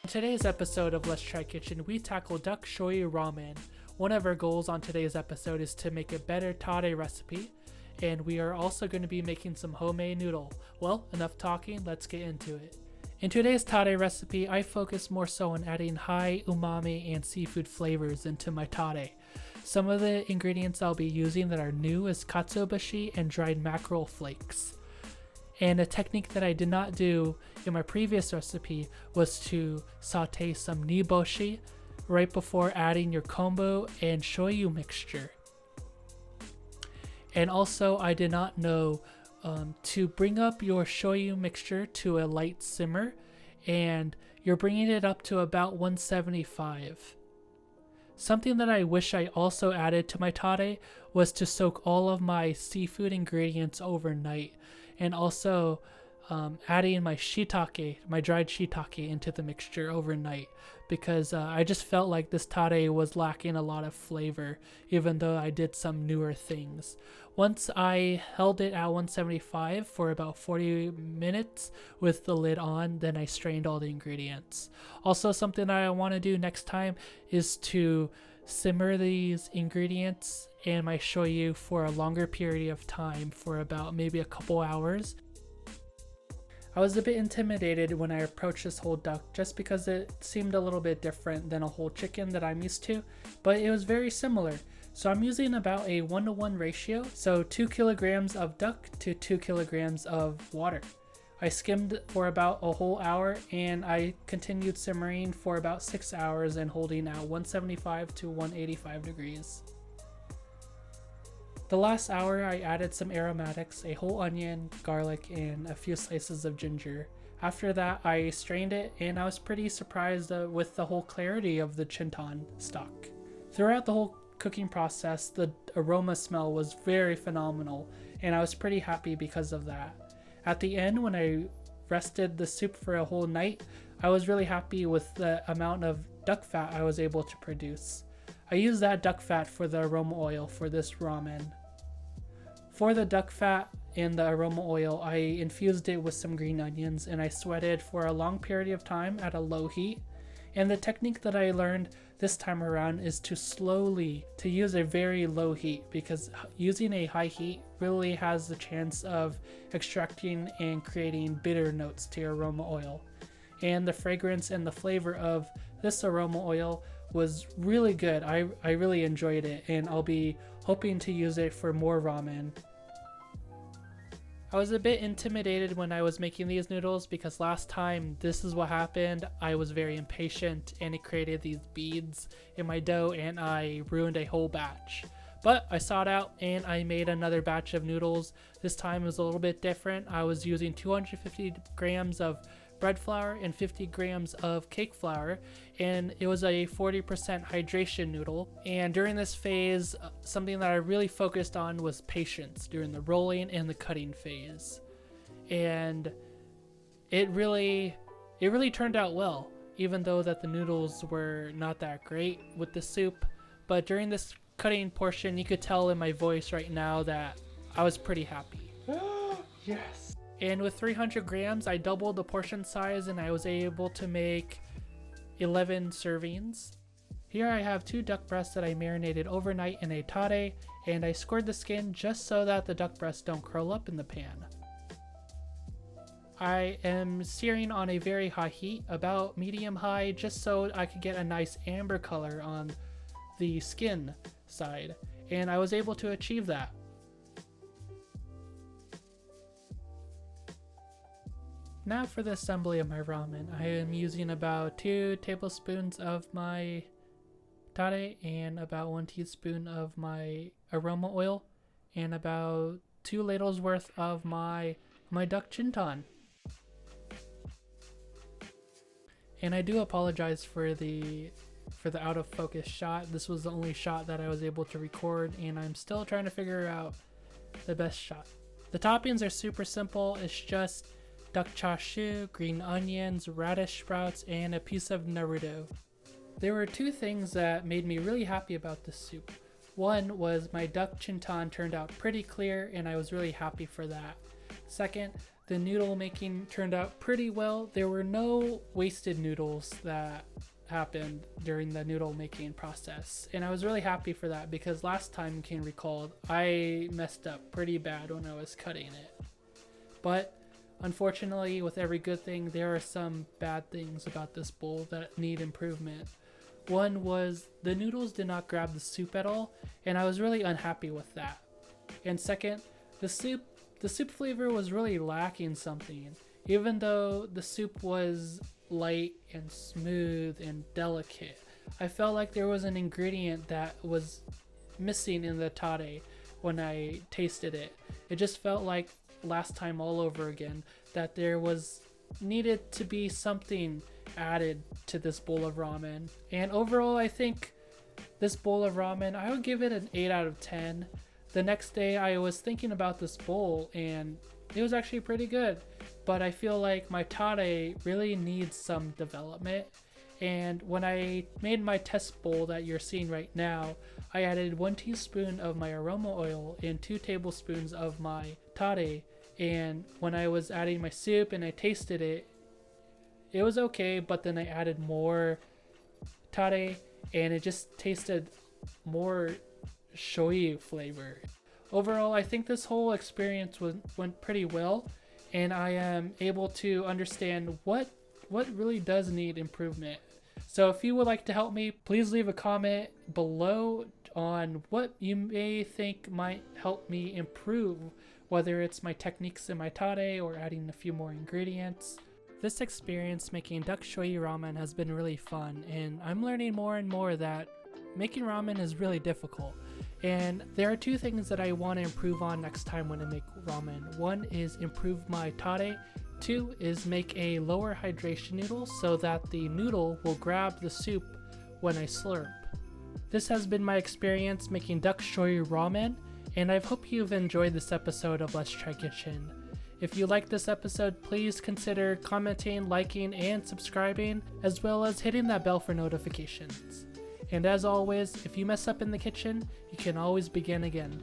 In today's episode of Let's Try Kitchen, we tackle duck shoyu ramen. One of our goals on today's episode is to make a better tare recipe, and we are also going to be making some homemade noodle. Well, enough talking, let's get into it. In today's tare recipe, I focus more so on adding high umami and seafood flavors into my tare. Some of the ingredients I'll be using that are new is katsuobushi and dried mackerel flakes. And a technique that I did not do in my previous recipe was to saute some niboshi right before adding your kombu and shoyu mixture. And also I did not know to bring up your shoyu mixture to a light simmer, and you're bringing it up to about 175. Something that I wish I also added to my tare was to soak all of my seafood ingredients overnight, and also adding my shiitake, my dried shiitake, into the mixture overnight, because I just felt like this tare was lacking a lot of flavor, even though I did some newer things. Once I held it at 175 for about 40 minutes with the lid on, then I strained all the ingredients. Also, something that I want to do next time is to simmer these ingredients and my shoyu for a longer period of time, for about maybe a couple hours. I was a bit intimidated when I approached this whole duck just because it seemed a little bit different than a whole chicken that I'm used to, but it was very similar. So I'm using about a 1-to-1 ratio, so 2 kilograms of duck to 2 kilograms of water. I skimmed for about a whole hour, and I continued simmering for about 6 hours and holding at 175 to 185 degrees. The last hour I added some aromatics, a whole onion, garlic, and a few slices of ginger. After that I strained it, and I was pretty surprised with the whole clarity of the chintan stock. Throughout the whole cooking process, the aroma smell was very phenomenal, and I was pretty happy because of that. At the end, when I rested the soup for a whole night, I was really happy with the amount of duck fat I was able to produce. I used that duck fat for the aroma oil for this ramen. For the duck fat and the aroma oil, I infused it with some green onions, and I sweated for a long period of time at a low heat. And the technique that I learned this time around is to use a very low heat, because using a high heat really has the chance of extracting and creating bitter notes to your aroma oil. And the fragrance and the flavor of this aroma oil was really good. I really enjoyed it, and I'll be hoping to use it for more ramen. I was a bit intimidated when I was making these noodles, because last time this is what happened. I was very impatient, and it created these beads in my dough, and I ruined a whole batch. But I saw it out, and I made another batch of noodles. This time it was a little bit different. I was using 250 grams of bread flour and 50 grams of cake flour, and it was a 40% hydration noodle. And during this phase, something that I really focused on was patience during the rolling and the cutting phase. And it really turned out well, even though that the noodles were not that great with the soup. But during this cutting portion, you could tell in my voice right now that I was pretty happy. Yes! And with 300 grams, I doubled the portion size, and I was able to make 11 servings. Here I have 2 duck breasts that I marinated overnight in a tare, and I scored the skin just so that the duck breasts don't curl up in the pan. I am searing on a very high heat, about medium high, just so I could get a nice amber color on the skin side, and I was able to achieve that. Now for the assembly of my ramen, I am using about 2 tablespoons of my tare and about 1 teaspoon of my aroma oil and about 2 ladles worth of my duck chintan. And I do apologize for the out of focus shot. This was the only shot that I was able to record, and I'm still trying to figure out the best shot. The toppings are super simple. It's just duck chashu, green onions, radish sprouts, and a piece of naruto. There were 2 things that made me really happy about this soup. One was my duck chintan turned out pretty clear, and I was really happy for that. Second, the noodle making turned out pretty well. There were no wasted noodles that happened during the noodle making process, and I was really happy for that because last time, you can recall, I messed up pretty bad when I was cutting it. But unfortunately, with every good thing, there are some bad things about this bowl that need improvement. One was the noodles did not grab the soup at all, and I was really unhappy with that. And second, the soup flavor was really lacking something. Even though the soup was light and smooth and delicate, I felt like there was an ingredient that was missing in the tare when I tasted it. It just felt like last time all over again, that there was needed to be something added to this bowl of ramen. And overall, I think this bowl of ramen, I would give it an 8 out of 10. The next day I was thinking about this bowl and it was actually pretty good, but I feel like my tare really needs some development. And when I made my test bowl that you're seeing right now, I added 1 teaspoon of my aroma oil and 2 tablespoons of my tare. And when I was adding my soup and I tasted it, it was okay, but then I added more tare and it just tasted more shoyu flavor. Overall, I think this whole experience went pretty well, and I am able to understand what really does need improvement. So if you would like to help me, please leave a comment below on what you may think might help me improve, whether it's my techniques in my tare or adding a few more ingredients. This experience making duck shoyu ramen has been really fun, and I'm learning more and more that making ramen is really difficult. And there are 2 things that I want to improve on next time when I make ramen. 1 is improve my tare. 2 is make a lower hydration noodle so that the noodle will grab the soup when I slurp. This has been my experience making duck shoyu ramen, and I hope you've enjoyed this episode of Let's Try Kitchen. If you liked this episode, please consider commenting, liking, and subscribing, as well as hitting that bell for notifications. And as always, if you mess up in the kitchen, you can always begin again.